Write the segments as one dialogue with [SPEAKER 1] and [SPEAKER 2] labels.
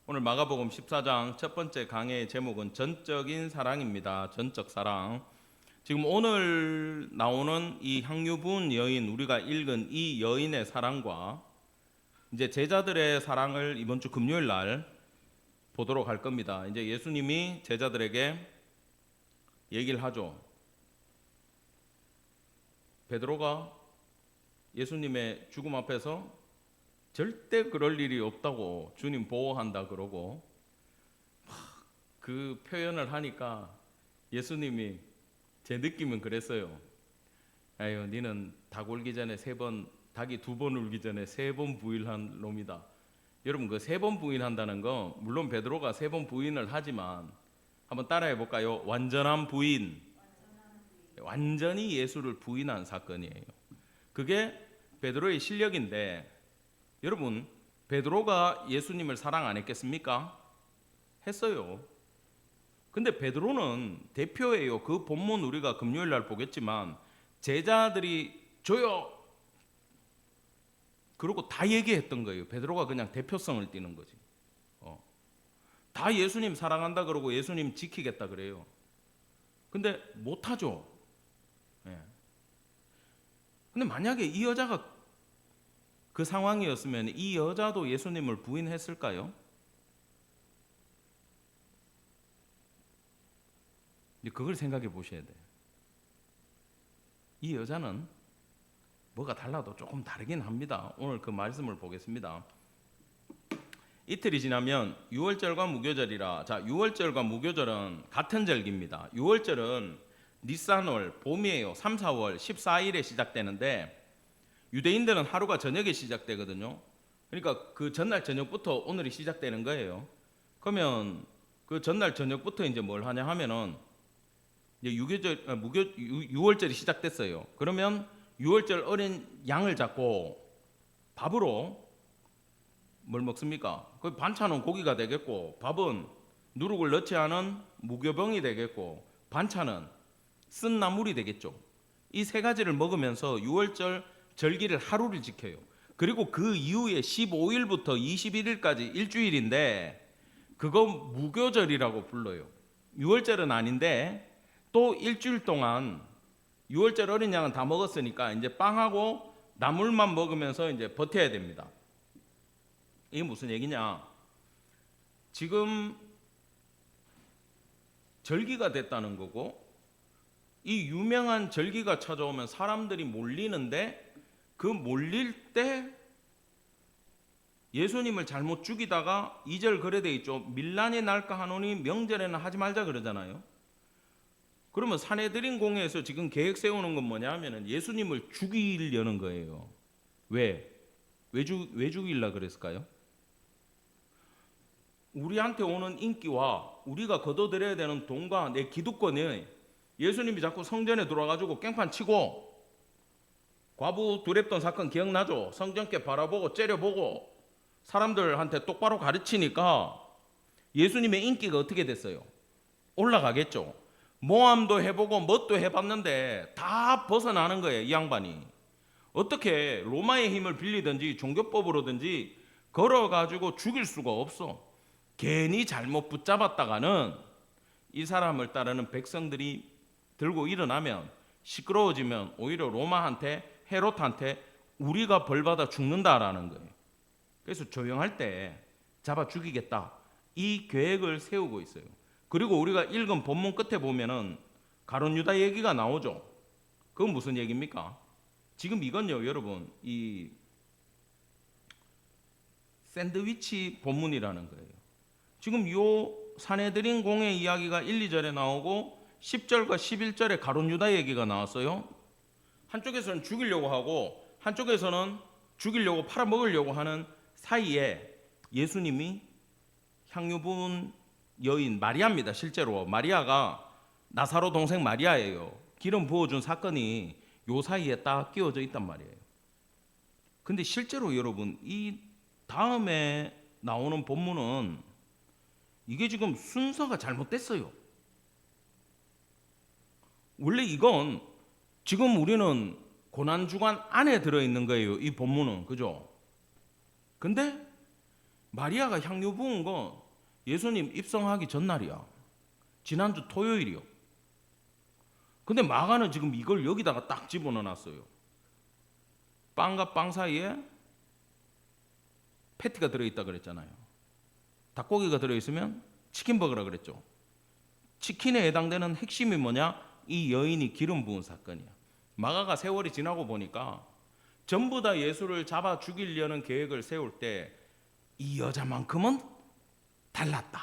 [SPEAKER 1] 오늘 마가복음 14장 첫 번째 강해의 제목은 전적인 사랑입니다. 전적 사랑. 지금 오늘 나오는 이 향유 부은 여인, 우리가 읽은 이 여인의 사랑과 이제 제자들의 사랑을 이번 주 금요일 날 보도록 할 겁니다. 이제 예수님이 제자들에게 얘기를 하죠. 베드로가 예수님의 죽음 앞에서 절대 그럴 일이 없다고 주님 보호한다 그러고 그 표현을 하니까 예수님이 제 느낌은 그랬어요. 아유, 니는 닭 울기 전에 닭이 2번 울기 전에 3번 부인한 놈이다. 여러분, 그 3번 부인한다는 거 물론 베드로가 3번 부인을 하지만 한번 따라해 볼까요? 완전한 부인. 완전히 예수를 부인한 사건이에요. 그게 베드로의 실력인데, 여러분, 베드로가 예수님을 사랑 안 했겠습니까? 했어요. 근데 베드로는 대표예요. 그 본문 우리가 금요일 날 보겠지만 제자들이 줘요 그러고 다 얘기했던 거예요. 베드로가 그냥 대표성을 띠는 거지. 다 예수님 사랑한다 그러고 예수님 지키겠다 그래요. 근데 못하죠. 예. 근데 만약에 이 여자가 그 상황이었으면 이 여자도 예수님을 부인했을까요? 그걸 생각해 보셔야 돼요. 이 여자는 뭐가 달라도 조금 다르긴 합니다. 오늘 그 말씀을 보겠습니다. 이틀이 지나면 유월절과 무교절이라. 자, 유월절과 무교절은 같은 절기입니다. 유월절은 니산월, 봄이에요. 3, 4월 14일에 시작되는데 유대인들은 하루가 저녁에 시작되거든요. 그러니까 그 전날 저녁부터 오늘이 시작되는 거예요. 그러면 그 전날 저녁부터 이제 뭘 하냐 하면은 이제 유월절이 시작됐어요. 그러면 유월절 어린 양을 잡고 밥으로 뭘 먹습니까? 그 반찬은 고기가 되겠고, 밥은 누룩을 넣지 않은 무교병이 되겠고, 반찬은 쓴 나물이 되겠죠. 이 세 가지를 먹으면서 유월절 절기를 하루를 지켜요. 그리고 그 이후에 15일부터 21일까지 일주일인데 그거 무교절이라고 불러요. 유월절은 아닌데 또 일주일 동안 유월절 어린 양은 다 먹었으니까 이제 빵하고 나물만 먹으면서 이제 버텨야 됩니다. 이게 무슨 얘기냐? 지금 절기가 됐다는 거고, 이 유명한 절기가 찾아오면 사람들이 몰리는데 그 몰릴 때 예수님을 잘못 죽이다가 2절 그래 돼 있죠. 밀란이 날까 하노니 명절에는 하지 말자 그러잖아요. 그러면 산헤드린 공회에서 지금 계획 세우는 건 뭐냐 하면은 예수님을 죽이려는 거예요. 왜 죽이려 그랬을까요? 우리한테 오는 인기와 우리가 거둬들여야 되는 돈과 내 기득권이 예수님이 자꾸 성전에 들어와가지고 깽판 치고, 과부 두렙돈 사건 기억나죠? 성전께 바라보고 째려보고 사람들한테 똑바로 가르치니까 예수님의 인기가 어떻게 됐어요? 올라가겠죠. 모함도 해보고 뭣도 해봤는데 다 벗어나는 거예요. 이 양반이 어떻게 로마의 힘을 빌리든지 종교법으로든지 걸어가지고 죽일 수가 없어. 괜히 잘못 붙잡았다가는 이 사람을 따르는 백성들이 들고 일어나면 시끄러워지면 오히려 로마한테, 헤롯한테 우리가 벌받아 죽는다라는 거예요. 그래서 조용할 때 잡아 죽이겠다, 이 계획을 세우고 있어요. 그리고 우리가 읽은 본문 끝에 보면은 가룟 유다 얘기가 나오죠. 그건 무슨 얘기입니까? 지금 이건요, 여러분, 이 샌드위치 본문이라는 거예요. 지금 요 산헤드린 공회 이야기가 1, 2절에 나오고 10절과 11절에 가룟 유다 얘기가 나왔어요. 한쪽에서는 죽이려고 하고 한쪽에서는 죽이려고 팔아먹으려고 하는 사이에 예수님이 향유 부은 여인 마리아입니다. 실제로 마리아가 나사로 동생 마리아예요. 기름 부어준 사건이 요 사이에 딱 끼워져 있단 말이에요. 근데 실제로 여러분, 이 다음에 나오는 본문은 이게 지금 순서가 잘못됐어요. 원래 이건 지금 우리는 고난주간 안에 들어있는 거예요. 이 본문은. 그죠? 근데 마리아가 향유 부은 건 예수님 입성하기 전날이야. 지난주 토요일이요. 근데 마가는 지금 이걸 여기다가 딱 집어넣어놨어요. 빵과 빵 사이에 패티가 들어있다 그랬잖아요. 닭고기가 들어있으면 치킨버거라 그랬죠. 치킨에 해당되는 핵심이 뭐냐? 이 여인이 기름 부은 사건이야. 마가가 세월이 지나고 보니까 전부 다 예수를 잡아 죽이려는 계획을 세울 때 이 여자만큼은 달랐다.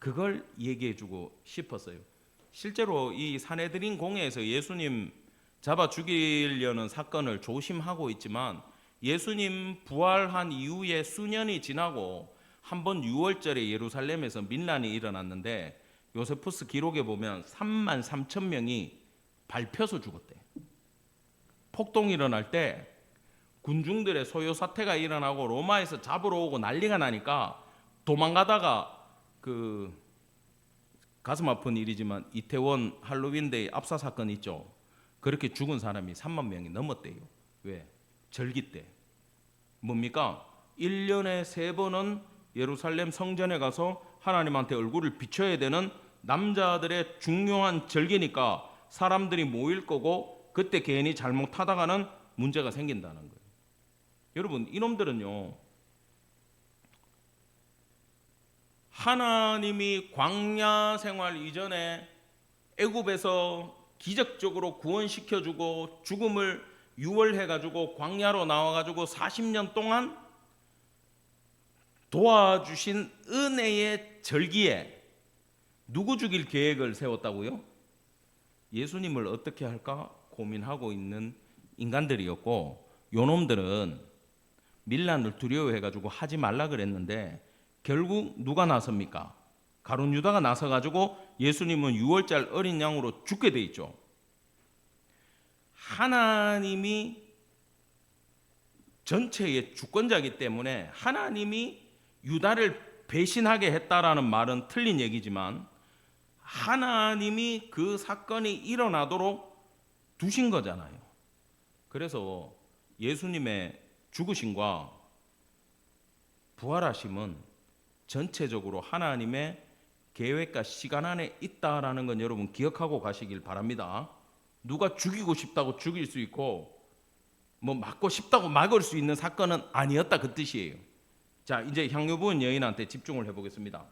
[SPEAKER 1] 그걸 얘기해주고 싶었어요. 실제로 이 산헤드린 공회에서 예수님 잡아 죽이려는 사건을 조심하고 있지만 예수님 부활한 이후에 수년이 지나고 한번 6월절에 예루살렘에서 민란이 일어났는데 요세푸스 기록에 보면 3만 3천 명이 밟혀서 죽었대. 폭동이 일어날 때 군중들의 소요 사태가 일어나고 로마에서 잡으러 오고 난리가 나니까 도망가다가 그 가슴 아픈 일이지만 이태원 할로윈데이 압사 사건 있죠. 그렇게 죽은 사람이 3만 명이 넘었대요. 왜? 절기 때. 뭡니까? 1년에 3번은 예루살렘 성전에 가서 하나님한테 얼굴을 비춰야 되는 남자들의 중요한 절기니까 사람들이 모일 거고 그때 괜히 잘못하다가는 문제가 생긴다는 거예요. 여러분, 이놈들은요, 하나님이 광야 생활 이전에 애굽에서 기적적으로 구원시켜주고 죽음을 유월해가지고 광야로 나와가지고 40년 동안 도와주신 은혜의 절기에 누구 죽일 계획을 세웠다고요? 예수님을 어떻게 할까 고민하고 있는 인간들이었고, 요놈들은 밀란을 두려워해가지고 하지 말라 그랬는데 결국 누가 나섭니까? 가룟 유다가 나서가지고 예수님은 6월절 어린 양으로 죽게 돼 있죠. 하나님이 전체의 주권자이기 때문에 하나님이 유다를 배신하게 했다라는 말은 틀린 얘기지만 하나님이 그 사건이 일어나도록 두신 거잖아요. 그래서 예수님의 죽으심과 부활하심은 전체적으로 하나님의 계획과 시간 안에 있다라는 건 여러분 기억하고 가시길 바랍니다. 누가 죽이고 싶다고 죽일 수 있고 뭐 막고 싶다고 막을 수 있는 사건은 아니었다, 그 뜻이에요. 자, 이제 향유 부은 여인한테 집중을 해보겠습니다.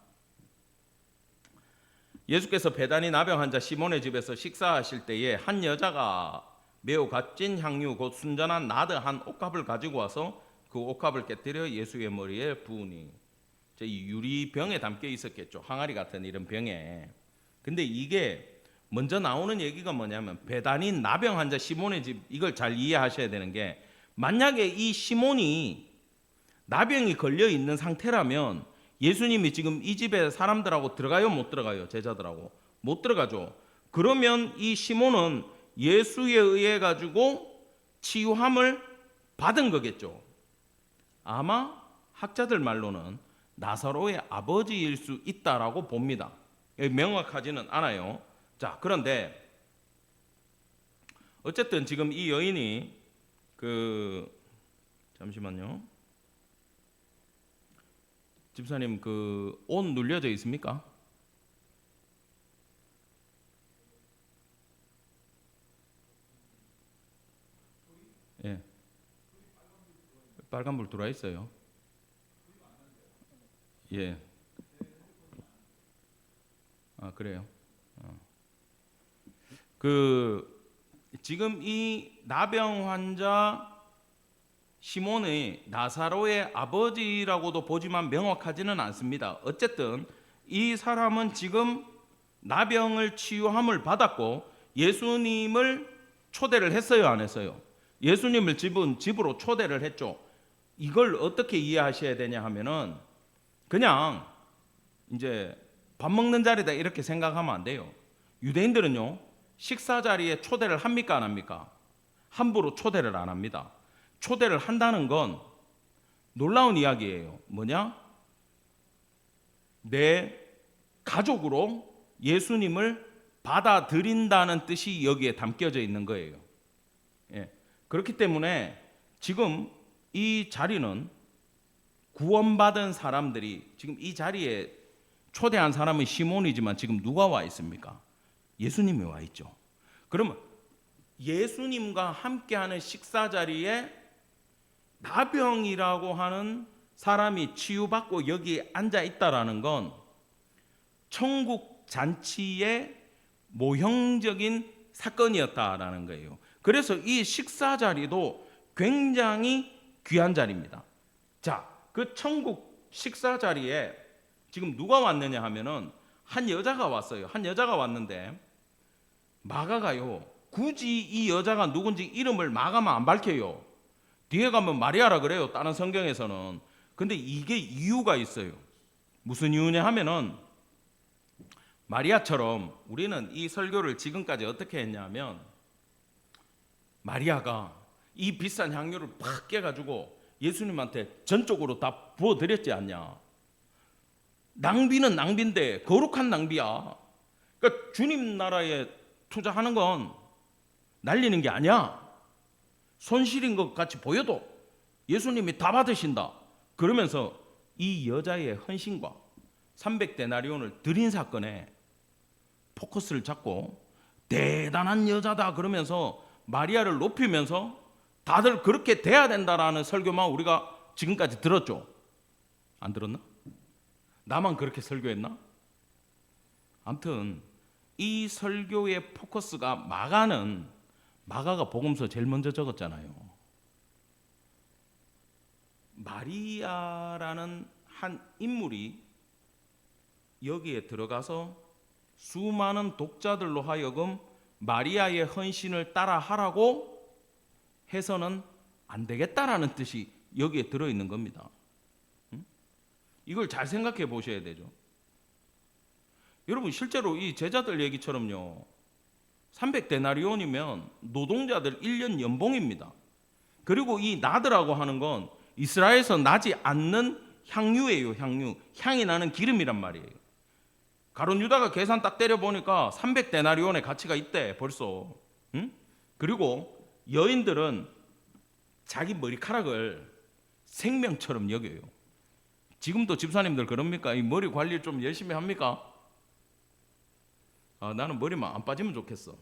[SPEAKER 1] 예수께서 베다니 나병 환자 시몬의 집에서 식사하실 때에 한 여자가 매우 값진 향유 곧 순전한 나드 한 옥합을 가지고 와서 그 옥합을 깨뜨려 예수의 머리에 부으니, 이 유리병에 담겨 있었겠죠. 항아리 같은 이런 병에. 근데 이게 먼저 나오는 얘기가 뭐냐면 베다니 나병 환자 시몬의 집, 이걸 잘 이해하셔야 되는 게, 만약에 이 시몬이 나병이 걸려 있는 상태라면 예수님이 지금 이 집에 사람들하고 들어가요, 못 들어가요? 제자들하고 못 들어가죠. 그러면 이 시몬은 예수에 의해 가지고 치유함을 받은 거겠죠. 아마 학자들 말로는 나사로의 아버지일 수 있다라고 봅니다. 명확하지는 않아요. 자, 그런데 어쨌든 지금 이 여인이 잠시만요. 집사님, 그 옷 눌려져 있습니까? 예. 빨간불 들어와 있어요. 예. 아, 그래요. 지금 이 나병 환자 시몬의 나사로의 아버지라고도 보지만 명확하지는 않습니다. 어쨌든 이 사람은 지금 나병을 치유함을 받았고 예수님을 초대를 했어요, 안 했어요? 예수님을 집으로 초대를 했죠. 이걸 어떻게 이해하셔야 되냐 하면은 그냥 이제 밥 먹는 자리다 이렇게 생각하면 안 돼요. 유대인들은요, 식사 자리에 초대를 합니까, 안 합니까? 함부로 초대를 안 합니다. 초대를 한다는 건 놀라운 이야기예요. 뭐냐? 내 가족으로 예수님을 받아들인다는 뜻이 여기에 담겨져 있는 거예요. 예. 그렇기 때문에 지금 이 자리는 구원받은 사람들이 지금 이 자리에 초대한 사람은 시몬이지만 지금 누가 와 있습니까? 예수님이 와 있죠. 그러면 예수님과 함께하는 식사 자리에 나병이라고 하는 사람이 치유받고 여기 앉아 있다라는 건 천국 잔치의 모형적인 사건이었다라는 거예요. 그래서 이 식사 자리도 굉장히 귀한 자리입니다. 자, 그 천국 식사 자리에 지금 누가 왔느냐 하면은 한 여자가 왔어요. 한 여자가 왔는데 마가가요, 굳이 이 여자가 누군지 이름을 마가만 안 밝혀요. 뒤에 가면 마리아라 그래요, 다른 성경에서는. 근데 이게 이유가 있어요. 무슨 이유냐 하면은 마리아처럼 우리는 이 설교를 지금까지 어떻게 했냐면 마리아가 이 비싼 향유를 팍 깨가지고 예수님한테 전적으로 다 부어드렸지 않냐. 낭비는 낭비인데 거룩한 낭비야. 그러니까 주님 나라에 투자하는 건 날리는 게 아니야. 손실인 것 같이 보여도 예수님이 다 받으신다. 그러면서 이 여자의 헌신과 300데나리온을 드린 사건에 포커스를 잡고 대단한 여자다 그러면서 마리아를 높이면서 다들 그렇게 돼야 된다라는 설교만 우리가 지금까지 들었죠. 안 들었나? 나만 그렇게 설교했나? 아무튼 이 설교의 포커스가 마가가 복음서 제일 먼저 적었잖아요. 마리아라는 한 인물이 여기에 들어가서 수많은 독자들로 하여금 마리아의 헌신을 따라하라고 해서는 안 되겠다라는 뜻이 여기에 들어있는 겁니다. 이걸 잘 생각해 보셔야 되죠. 여러분 실제로 이 제자들 얘기처럼요, 300데나리온이면 노동자들 1년 연봉입니다. 그리고 이 나드라고 하는 건 이스라엘에서 나지 않는 향유예요. 향이 나는 기름이란 말이에요. 가룟 유다가 계산 딱 때려보니까 300데나리온의 가치가 있대 벌써. 그리고 여인들은 자기 머리카락을 생명처럼 여겨요. 지금도 집사님들 그럽니까? 이 머리 관리 좀 열심히 합니까? 나는 머리만 안 빠지면 좋겠어.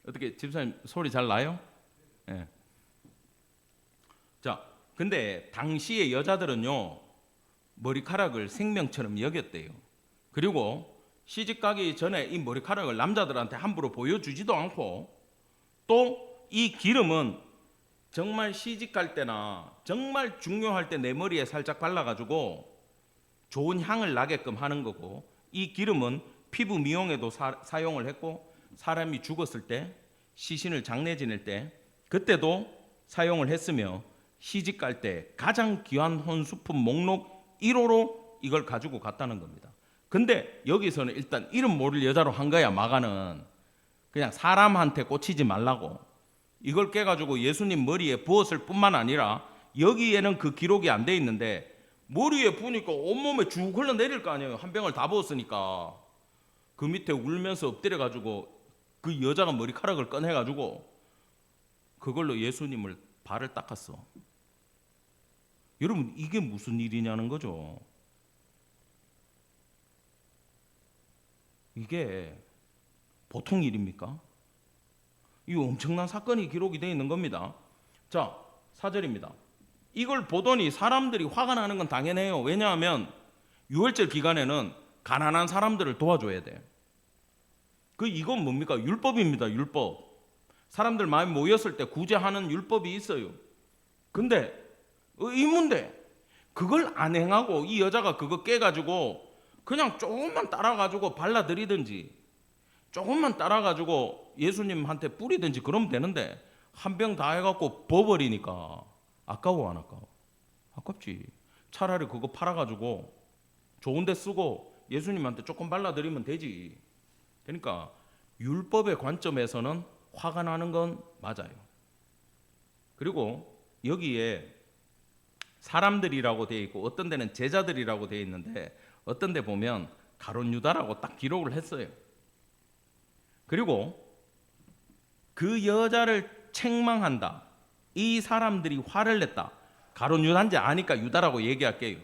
[SPEAKER 1] 어떻게 집사님 소리 잘 나요? 네. 자, 근데 당시의 여자들은요 머리카락을 생명처럼 여겼대요. 그리고 시집 가기 전에 이 머리카락을 남자들한테 함부로 보여주지도 않고, 또 이 기름은 정말 시집 갈 때나 정말 중요할 때 내 머리에 살짝 발라가지고 좋은 향을 나게끔 하는 거고, 이 기름은 피부 미용에도 사용을 했고, 사람이 죽었을 때 시신을 장례 지낼 때 그때도 사용을 했으며, 시집 갈 때 가장 귀한 혼수품 목록 1호로 이걸 가지고 갔다는 겁니다. 근데 여기서는 일단 이름 모를 여자로 한 거야. 마가는 그냥 사람한테 꽂히지 말라고 이걸 깨가지고 예수님 머리에 부었을 뿐만 아니라, 여기에는 그 기록이 안 돼 있는데 머리에 부으니까 온몸에 쭉 흘러내릴 거 아니에요. 한 병을 다 부었으니까. 그 밑에 울면서 엎드려가지고 그 여자가 머리카락을 꺼내가지고 그걸로 예수님을 발을 닦았어. 여러분 이게 무슨 일이냐는 거죠. 이게 보통 일입니까? 이 엄청난 사건이 기록이 되어 있는 겁니다. 자, 4절입니다. 이걸 보더니 사람들이 화가 나는 건 당연해요. 왜냐하면 유월절 기간에는 가난한 사람들을 도와줘야 돼. 이건 뭡니까? 율법입니다. 율법. 사람들 많이 모였을 때 구제하는 율법이 있어요. 근데 의문데 그걸 안 행하고 이 여자가 그거 깨가지고 그냥 조금만 따라가지고 발라드리든지 조금만 따라가지고 예수님한테 뿌리든지 그러면 되는데, 한 병 다 해갖고 버버리니까 아까워 안 아까워? 아깝지. 차라리 그거 팔아가지고 좋은 데 쓰고 예수님한테 조금 발라드리면 되지. 그러니까 율법의 관점에서는 화가 나는 건 맞아요. 그리고 여기에 사람들이라고 되어 있고 어떤 데는 제자들이라고 되어 있는데 어떤 데 보면 가룟 유다라고 딱 기록을 했어요. 그리고 그 여자를 책망한다, 이 사람들이 화를 냈다, 가룟 유다인지 아니까 유다라고 얘기할게요.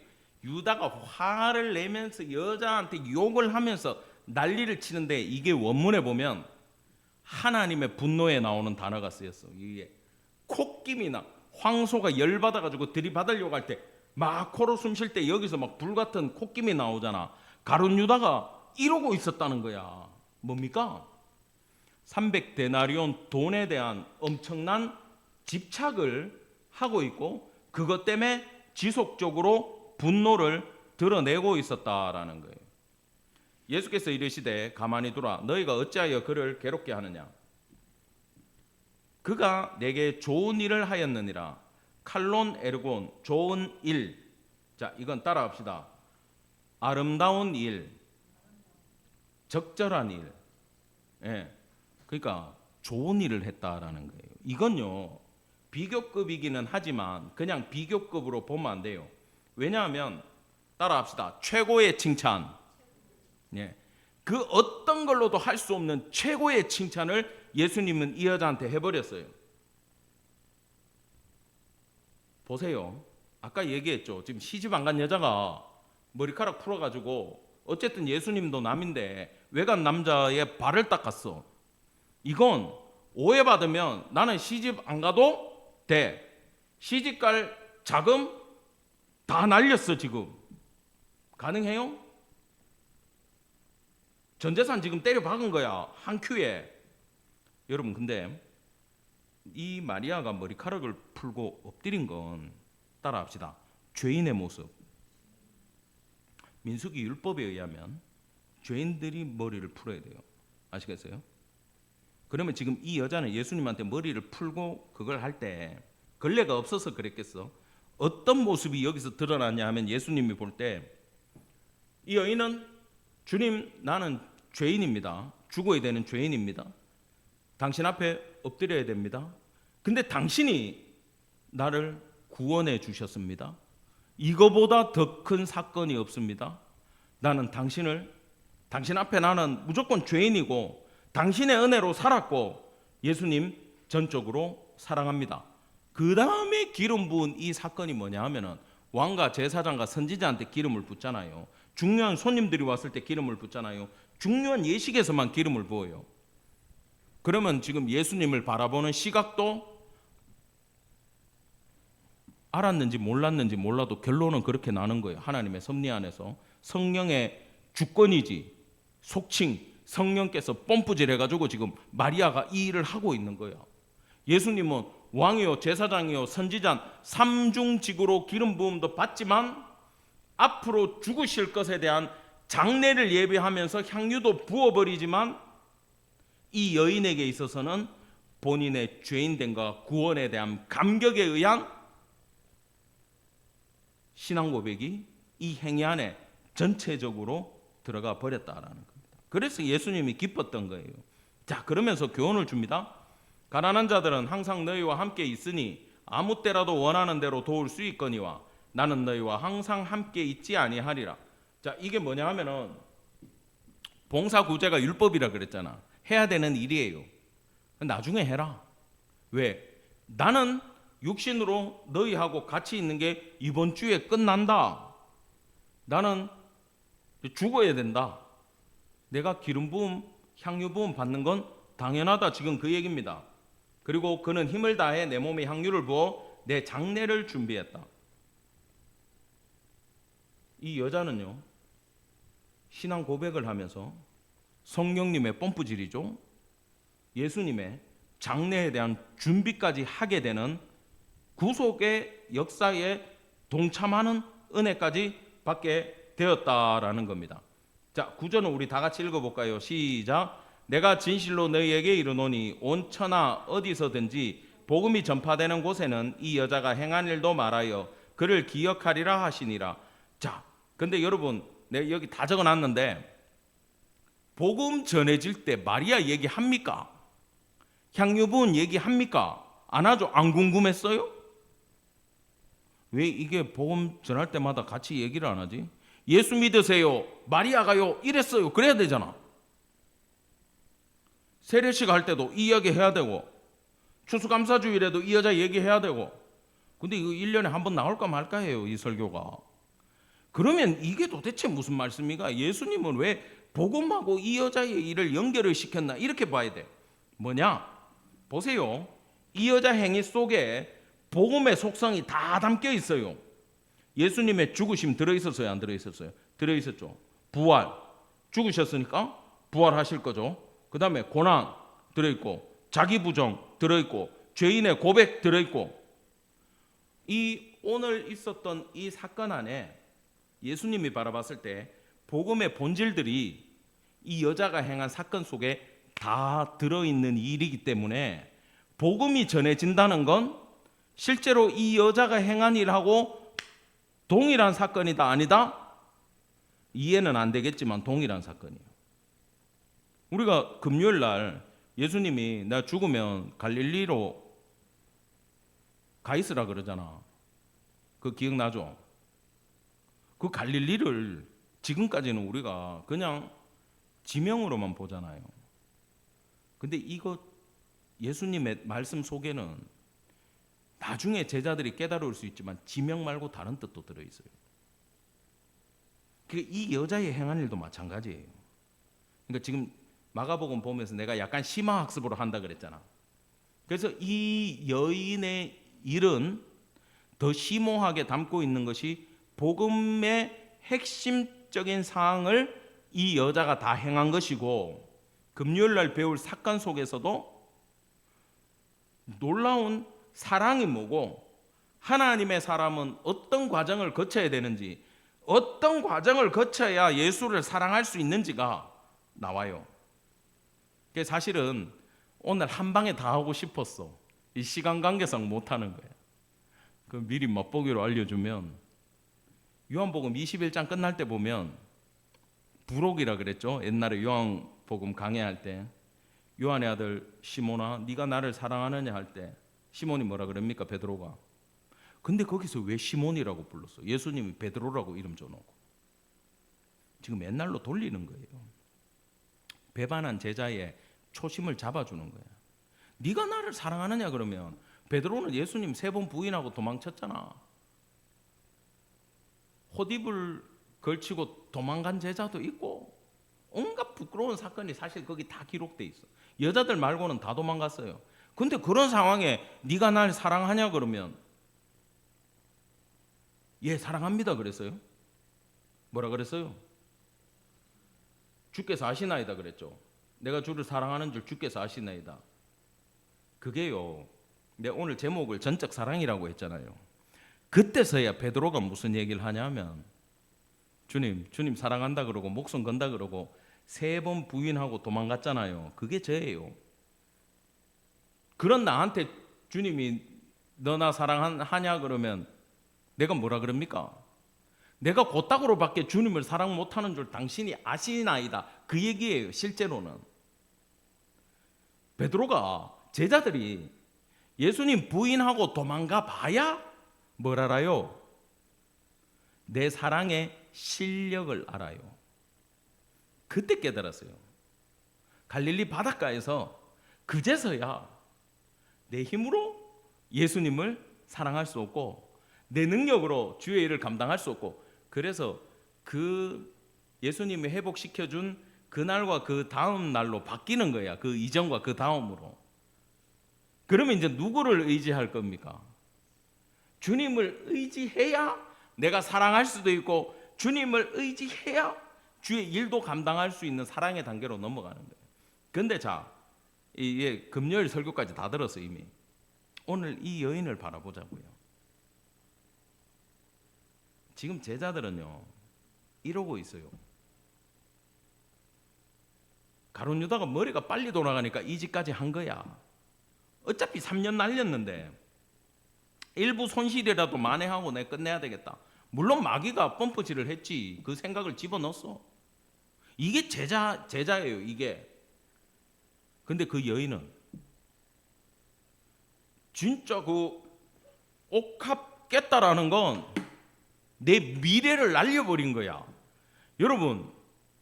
[SPEAKER 1] 유다가 화를 내면서 여자한테 욕을 하면서 난리를 치는데, 이게 원문에 보면 하나님의 분노에 나오는 단어가 쓰였어. 이게 콧김이나 황소가 열받아가지고 들이받으려고 할 때 막 코로 숨 쉴 때 여기서 막 불같은 콧김이 나오잖아. 가룟 유다가 이러고 있었다는 거야. 뭡니까? 300데나리온 돈에 대한 엄청난 집착을 하고 있고, 그것 때문에 지속적으로 분노를 드러내고 있었다라는 거예요. 예수께서 이르시되 가만히 두라. 너희가 어찌하여 그를 괴롭게 하느냐? 그가 내게 좋은 일을 하였느니라. 칼론 에르곤, 좋은 일. 자, 이건 따라합시다. 아름다운 일, 적절한 일. 예. 그러니까 좋은 일을 했다라는 거예요. 이건요, 비교급이기는 하지만 그냥 비교급으로 보면 안 돼요. 왜냐하면 따라합시다. 최고의 칭찬. 예. 그 어떤 걸로도 할 수 없는 최고의 칭찬을 예수님은 이 여자한테 해버렸어요. 보세요. 아까 얘기했죠. 지금 시집 안 간 여자가 머리카락 풀어가지고, 어쨌든 예수님도 남인데 외간 남자의 발을 닦았어. 이건 오해받으면 나는 시집 안 가도 돼. 시집 갈 자금 다 날렸어 지금. 가능해요? 전 재산 지금 때려 박은 거야, 한 큐에. 여러분, 근데 이 마리아가 머리카락을 풀고 엎드린 건, 따라합시다, 죄인의 모습. 민수기 율법에 의하면 죄인들이 머리를 풀어야 돼요. 아시겠어요? 그러면 지금 이 여자는 예수님한테 머리를 풀고 그걸 할 때 걸레가 없어서 그랬겠어? 어떤 모습이 여기서 드러났냐 하면, 예수님이 볼 때 이 여인은, 주님, 나는 죄인입니다. 죽어야 되는 죄인입니다. 당신 앞에 엎드려야 됩니다. 근데 당신이 나를 구원해 주셨습니다. 이거보다 더 큰 사건이 없습니다. 나는 당신 앞에 나는 무조건 죄인이고 당신의 은혜로 살았고 예수님 전적으로 사랑합니다. 그 다음에 기름 부은 이 사건이 뭐냐 하면은, 왕과 제사장과 선지자한테 기름을 붓잖아요. 중요한 손님들이 왔을 때 기름을 붓잖아요. 중요한 예식에서만 기름을 부어요. 그러면 지금 예수님을 바라보는 시각도, 알았는지 몰랐는지 몰라도 결론은 그렇게 나는 거예요. 하나님의 섭리 안에서 성령의 주권이지, 속칭 성령께서 뽐뿌질 해가지고 지금 마리아가 이 일을 하고 있는 거예요. 예수님은 왕이요 제사장이요 선지자 삼중직으로 기름 부음도 받지만 앞으로 죽으실 것에 대한 장례를 예비하면서 향유도 부어버리지만, 이 여인에게 있어서는 본인의 죄인됨과 구원에 대한 감격에 의한 신앙 고백이 이 행위 안에 전체적으로 들어가 버렸다라는 겁니다. 그래서 예수님이 기뻤던 거예요. 자, 그러면서 교훈을 줍니다. 가난한 자들은 항상 너희와 함께 있으니 아무 때라도 원하는 대로 도울 수 있거니와 나는 너희와 항상 함께 있지 아니하리라. 자, 이게 뭐냐 하면은, 봉사구제가 율법이라 그랬잖아. 해야 되는 일이에요. 나중에 해라. 왜? 나는 육신으로 너희하고 같이 있는 게 이번 주에 끝난다. 나는 죽어야 된다. 내가 기름 부음, 향유 부음 받는 건 당연하다. 지금 그 얘기입니다. 그리고 그는 힘을 다해 내 몸에 향유를 부어 내 장례를 준비했다. 이 여자는요, 신앙 고백을 하면서 성령님의 뽐뿌질이죠, 예수님의 장례에 대한 준비까지 하게 되는 구속의 역사에 동참하는 은혜까지 받게 되었다라는 겁니다. 자, 구절은 우리 다 같이 읽어볼까요? 시작. 내가 진실로 너희에게 이르노니 온 천하 어디서든지 복음이 전파되는 곳에는 이 여자가 행한 일도 말하여 그를 기억하리라 하시니라. 자, 근데 여러분, 내가 여기 다 적어놨는데, 복음 전해질 때 마리아 얘기합니까? 향유 부은 얘기합니까? 안 하죠? 안 궁금했어요? 왜 이게 복음 전할 때마다 같이 얘기를 안 하지? 예수 믿으세요, 마리아가요, 이랬어요. 그래야 되잖아. 세례식 할 때도 이 이야기 해야 되고, 추수감사주일에도 이 여자 얘기해야 되고, 근데 이거 1년에 한 번 나올까 말까 해요, 이 설교가. 그러면 이게 도대체 무슨 말씀입니까? 예수님은 왜 복음하고 이 여자의 일을 연결을 시켰나? 이렇게 봐야 돼. 뭐냐? 보세요. 이 여자 행위 속에 복음의 속성이 다 담겨 있어요. 예수님의 죽으심 들어있었어요, 안 들어있었어요? 들어있었죠. 부활, 죽으셨으니까 부활하실 거죠. 그 다음에 고난 들어있고, 자기 부정 들어있고, 죄인의 고백 들어있고, 이 오늘 있었던 이 사건 안에 예수님이 바라봤을 때 복음의 본질들이 이 여자가 행한 사건 속에 다 들어있는 일이기 때문에 복음이 전해진다는 건 실제로 이 여자가 행한 일하고 동일한 사건이다 아니다? 이해는 안 되겠지만 동일한 사건이에요. 우리가 금요일 날 예수님이 나 죽으면 갈릴리로 가 있으라 그러잖아. 그 기억나죠? 그 갈릴리를 지금까지는 우리가 그냥 지명으로만 보잖아요. 근데 이거 예수님의 말씀 속에는 나중에 제자들이 깨달을 수 있지만 지명 말고 다른 뜻도 들어있어요. 이 여자의 행한 일도 마찬가지예요. 그러니까 지금 마가복음 보면서 내가 약간 심화학습으로 한다 그랬잖아. 그래서 이 여인의 일은 더 심오하게 담고 있는 것이 복음의 핵심적인 사항을 이 여자가 다 행한 것이고, 금요일 날 배울 사건 속에서도 놀라운 사랑이 뭐고, 하나님의 사람은 어떤 과정을 거쳐야 되는지, 어떤 과정을 거쳐야 예수를 사랑할 수 있는지가 나와요. 사실은 오늘 한 방에 다 하고 싶었어. 이 시간 관계상 못하는 거야. 그 미리 맛보기로 알려주면, 요한복음 21장 끝날 때 보면 부록이라 그랬죠. 옛날에 요한복음 강해할 때 요한의 아들 시몬아 네가 나를 사랑하느냐 할 때 시몬이 뭐라 그럽니까? 베드로가. 근데 거기서 왜 시몬이라고 불렀어? 예수님이 베드로라고 이름 줘놓고. 지금 옛날로 돌리는 거예요. 배반한 제자의 초심을 잡아주는 거야. 네가 나를 사랑하느냐 그러면 베드로는 예수님 3번 부인하고 도망쳤잖아. 호딥을 걸치고 도망간 제자도 있고 온갖 부끄러운 사건이 사실 거기 다 기록돼 있어. 여자들 말고는 다 도망갔어요. 근데 그런 상황에 네가 날 사랑하냐 그러면 예 사랑합니다 그랬어요. 뭐라 그랬어요? 주께서 아시나이다 그랬죠. 내가 주를 사랑하는 줄 주께서 아시나이다. 그게요, 내가 오늘 제목을 전적 사랑이라고 했잖아요. 그때서야 베드로가 무슨 얘기를 하냐면 주님 사랑한다 그러고 목숨 건다 그러고 3번 부인하고 도망갔잖아요. 그게 저예요. 그런 나한테 주님이 너 나 사랑하냐 그러면 내가 뭐라 그럽니까? 내가 곧다구로밖에 주님을 사랑 못하는 줄 당신이 아시나이다. 그 얘기예요. 실제로는 베드로가 제자들이 예수님 부인하고 도망가 봐야 뭘 알아요? 내 사랑의 실력을 알아요. 그때 깨달았어요. 갈릴리 바닷가에서 그제서야 내 힘으로 예수님을 사랑할 수 없고 내 능력으로 주의 일을 감당할 수 없고, 그래서 그 예수님이 회복시켜준 그날과 그 다음 날로 바뀌는 거야. 그 이전과 그 다음으로. 그러면 이제 누구를 의지할 겁니까? 주님을 의지해야 내가 사랑할 수도 있고 주님을 의지해야 주의 일도 감당할 수 있는 사랑의 단계로 넘어가는 거예요. 근데 자, 이게 금요일 설교까지 다 들었어 이미. 오늘 이 여인을 바라보자고요. 지금 제자들은요 이러고 있어요. 가룟 유다가 머리가 빨리 돌아가니까 이 짓까지 한 거야. 어차피 3년 날렸는데 일부 손실이라도 만회하고 내 끝내야 되겠다. 물론 마귀가 펌프질을 했지. 그 생각을 집어넣었어. 이게 제자예요 이게. 근데 그 여인은 진짜 그 옥합 깼다라는 건 내 미래를 날려버린 거야. 여러분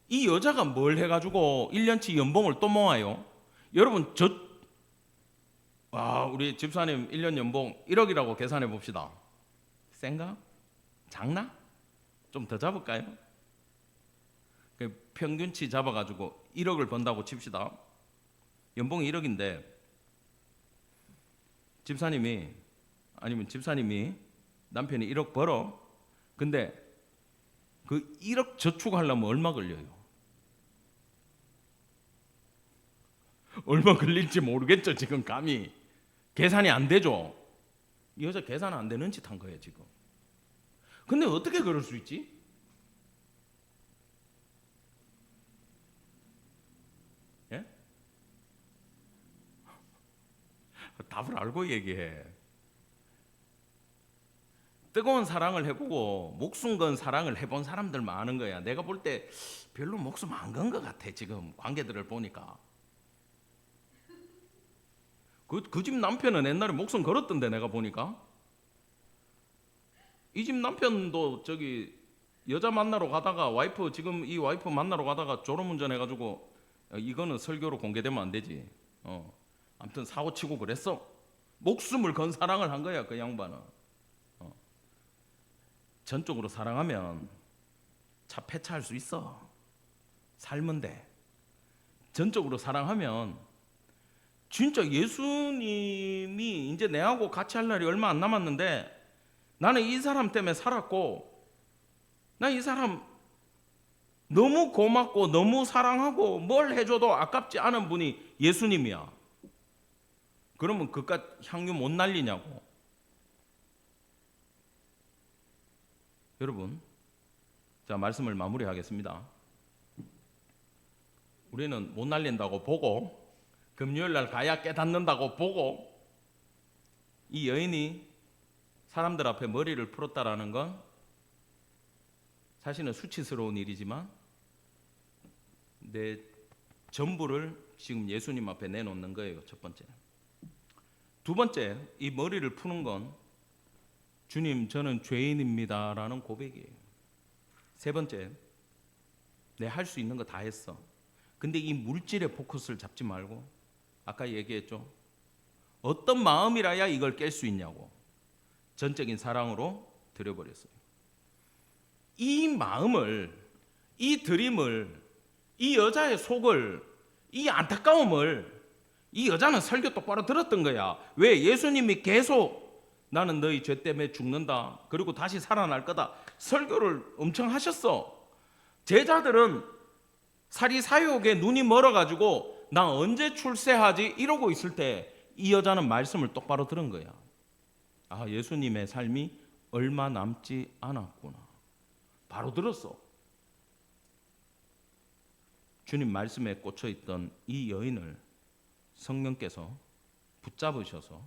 [SPEAKER 1] 이 여자가 뭘 해가지고 1년치 연봉을 또 모아요? 여러분 와, 우리 집사님 1년 연봉 1억이라고 계산해 봅시다. 센가? 작나? 좀 더 잡을까요? 그 평균치 잡아가지고 1억을 번다고 칩시다. 연봉이 1억인데 집사님이 남편이 1억 벌어. 근데 그 1억 저축하려면 얼마 걸려요? 얼마 걸릴지 모르겠죠. 지금 감이 계산이 안 되죠. 이 여자 계산 안 되는 짓 한 거예요 지금. 근데 어떻게 그럴 수 있지? 예? 답을 알고 얘기해. 뜨거운 사랑을 해보고 목숨 건 사랑을 해본 사람들 많은 거야. 내가 볼 때 별로 목숨 안 건 것 같아. 지금 관계들을 보니까. 그 집 남편은 옛날에 목숨 걸었던데 내가 보니까. 이 집 남편도 저기 여자 만나러 가다가 지금 이 와이프 만나러 가다가 졸음운전 해가지고 이거는 설교로 공개되면 안 되지. 아무튼 사고 치고 그랬어. 목숨을 건 사랑을 한 거야 그 양반은. 전적으로 사랑하면 차 폐차할 수 있어. 삶은 돼. 전적으로 사랑하면 진짜 예수님이 이제 내하고 같이 할 날이 얼마 안 남았는데 나는 이 사람 때문에 살았고 난 이 사람 너무 고맙고 너무 사랑하고 뭘 해줘도 아깝지 않은 분이 예수님이야. 그러면 그깟 향유 못 날리냐고. 여러분, 자 말씀을 마무리하겠습니다. 우리는 못 날린다고 보고 금요일 날 가야 깨닫는다고 보고 이 여인이 사람들 앞에 머리를 풀었다라는 건 사실은 수치스러운 일이지만 내 전부를 지금 예수님 앞에 내놓는 거예요. 첫 번째. 두 번째, 이 머리를 푸는 건 주님 저는 죄인입니다 라는 고백이에요. 세 번째, 내 할 수 있는 거 다 했어. 근데 이 물질에 포커스를 잡지 말고 아까 얘기했죠. 어떤 마음이라야 이걸 깰 수 있냐고. 전적인 사랑으로 드려버렸어요. 이 마음을, 이 드림을, 이 여자의 속을, 이 안타까움을 이 여자는 설교 똑바로 들었던 거야. 왜? 예수님이 계속 나는 너희 죄 때문에 죽는다. 그리고 다시 살아날 거다. 설교를 엄청 하셨어. 제자들은 사리사욕에 눈이 멀어가지고 나 언제 출세하지? 이러고 있을 때 이 여자는 말씀을 똑바로 들은 거야. 아, 예수님의 삶이 얼마 남지 않았구나. 바로 들었어. 주님 말씀에 꽂혀있던 이 여인을 성령께서 붙잡으셔서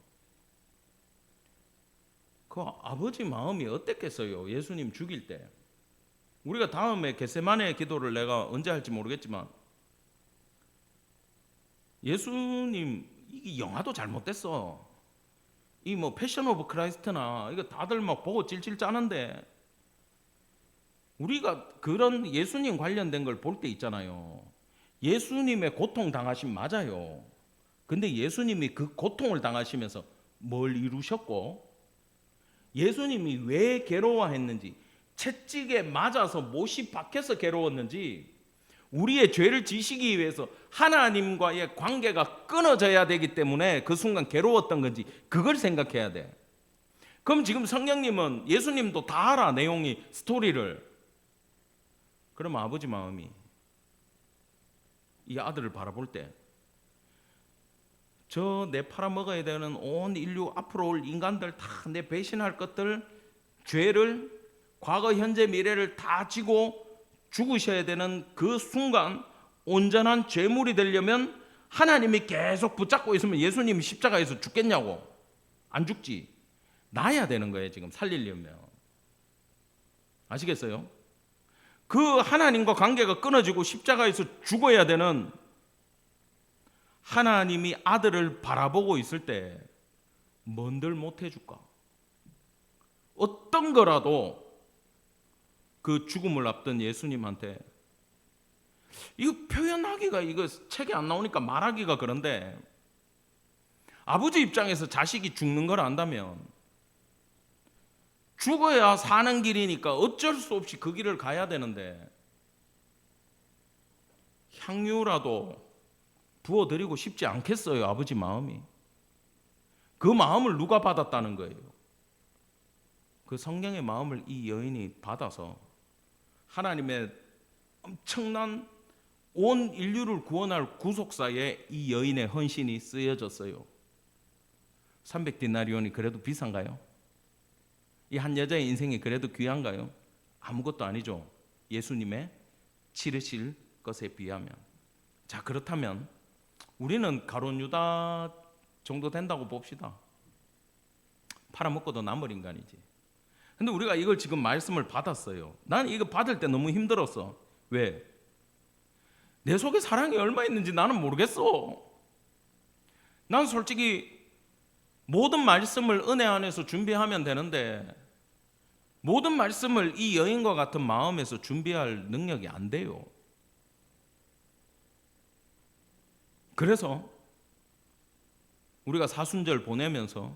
[SPEAKER 1] 그 아버지 마음이 어땠겠어요? 예수님 죽일 때. 우리가 다음에 겟세마네 기도를 내가 언제 할지 모르겠지만 예수님 이 영화도 잘못됐어. 이 뭐 패션 오브 크라이스트나 이거 다들 막 보고 찔찔 짜는데 우리가 그런 예수님 관련된 걸 볼 때 있잖아요. 예수님의 고통 당하심 맞아요. 근데 예수님이 그 고통을 당하시면서 뭘 이루셨고 예수님이 왜 괴로워했는지 채찍에 맞아서 못이 박혀서 괴로웠는지 우리의 죄를 지시기 위해서 하나님과의 관계가 끊어져야 되기 때문에 그 순간 괴로웠던 건지 그걸 생각해야 돼. 그럼 지금 성령님은 예수님도 다 알아. 내용이 스토리를. 그럼 아버지 마음이 이 아들을 바라볼 때 저 내 팔아먹어야 되는 온 인류 앞으로 올 인간들 다 내 배신할 것들 죄를 과거 현재 미래를 다 지고 죽으셔야 되는 그 순간 온전한 죄물이 되려면 하나님이 계속 붙잡고 있으면 예수님이 십자가에서 죽겠냐고. 안 죽지. 나야 되는 거예요. 지금 살리려면. 아시겠어요? 그 하나님과 관계가 끊어지고 십자가에서 죽어야 되는 하나님이 아들을 바라보고 있을 때 뭔들 못 해줄까? 어떤 거라도 그 죽음을 앞둔 예수님한테 이거 표현하기가 이거 책에 안 나오니까 말하기가 그런데 아버지 입장에서 자식이 죽는 걸 안다면 죽어야 사는 길이니까 어쩔 수 없이 그 길을 가야 되는데 향유라도 부어드리고 싶지 않겠어요, 아버지 마음이. 그 마음을 누가 받았다는 거예요? 그 성령의 마음을 이 여인이 받아서 하나님의 엄청난 온 인류를 구원할 구속사에 이 여인의 헌신이 쓰여졌어요. 300디나리온이 그래도 비싼가요? 이 한 여자의 인생이 그래도 귀한가요? 아무것도 아니죠. 예수님의 치르실 것에 비하면. 자, 그렇다면 우리는 가룟 유다 정도 된다고 봅시다. 팔아먹고도 남을 인간이지. 근데 우리가 이걸 지금 말씀을 받았어요. 나는 이거 받을 때 너무 힘들었어. 왜? 내 속에 사랑이 얼마 있는지 나는 모르겠어. 난 솔직히 모든 말씀을 은혜 안에서 준비하면 되는데 모든 말씀을 이 여인과 같은 마음에서 준비할 능력이 안 돼요. 그래서 우리가 사순절 보내면서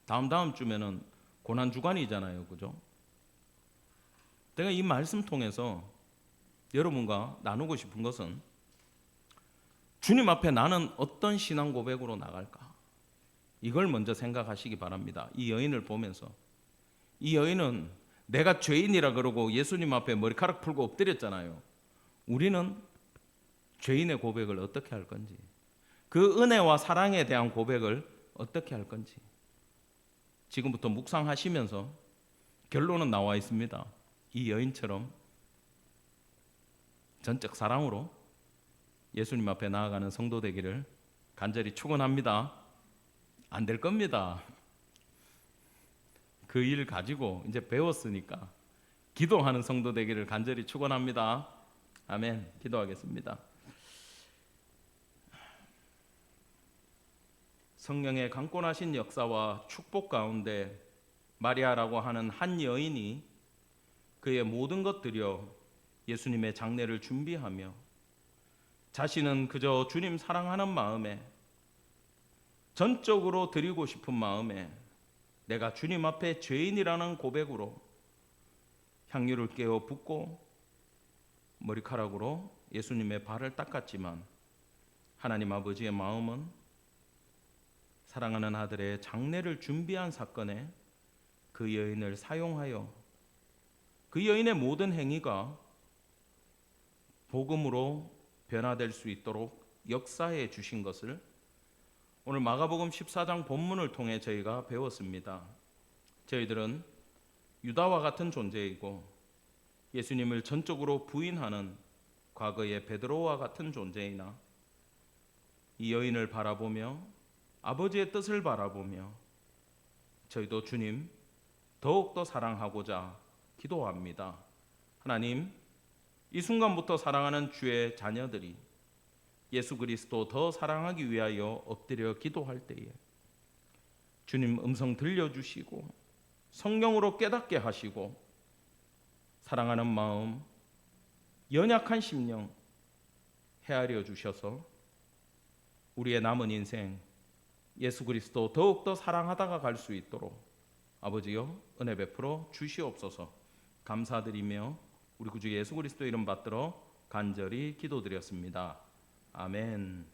[SPEAKER 1] 다음 주면은 고난주간이잖아요. 그죠? 내가 이 말씀 통해서 여러분과 나누고 싶은 것은 주님 앞에 나는 어떤 신앙 고백으로 나갈까? 이걸 먼저 생각하시기 바랍니다. 이 여인을 보면서 이 여인은 내가 죄인이라 그러고 예수님 앞에 머리카락 풀고 엎드렸잖아요. 우리는 죄인의 고백을 어떻게 할 건지, 그 은혜와 사랑에 대한 고백을 어떻게 할 건지 지금부터 묵상하시면서 결론은 나와 있습니다. 이 여인처럼 전적 사랑으로 예수님 앞에 나아가는 성도 되기를 간절히 축원합니다. 안 될 겁니다. 그 일 가지고 이제 배웠으니까 기도하는 성도 되기를 간절히 축원합니다. 아멘. 기도하겠습니다. 성령의 강권하신 역사와 축복 가운데 마리아라고 하는 한 여인이 그의 모든 것 들여 예수님의 장례를 준비하며 자신은 그저 주님 사랑하는 마음에 전적으로 드리고 싶은 마음에 내가 주님 앞에 죄인이라는 고백으로 향유를 깨어 붓고 머리카락으로 예수님의 발을 닦았지만 하나님 아버지의 마음은 사랑하는 아들의 장례를 준비한 사건에 그 여인을 사용하여 그 여인의 모든 행위가 복음으로 변화될 수 있도록 역사해 주신 것을 오늘 마가복음 14장 본문을 통해 저희가 배웠습니다. 저희들은 유다와 같은 존재이고 예수님을 전적으로 부인하는 과거의 베드로와 같은 존재이나 이 여인을 바라보며 아버지의 뜻을 바라보며 저희도 주님 더욱더 사랑하고자 기도합니다. 하나님, 이 순간부터 사랑하는 주의 자녀들이 예수 그리스도 더 사랑하기 위하여 엎드려 기도할 때에 주님 음성 들려주시고 성령으로 깨닫게 하시고 사랑하는 마음, 연약한 심령 헤아려 주셔서 우리의 남은 인생 예수 그리스도 더욱더 사랑하다가 갈 수 있도록 아버지여 은혜 베풀어 주시옵소서. 감사드리며 우리 구주 예수 그리스도 이름 받들어 간절히 기도드렸습니다. 아멘.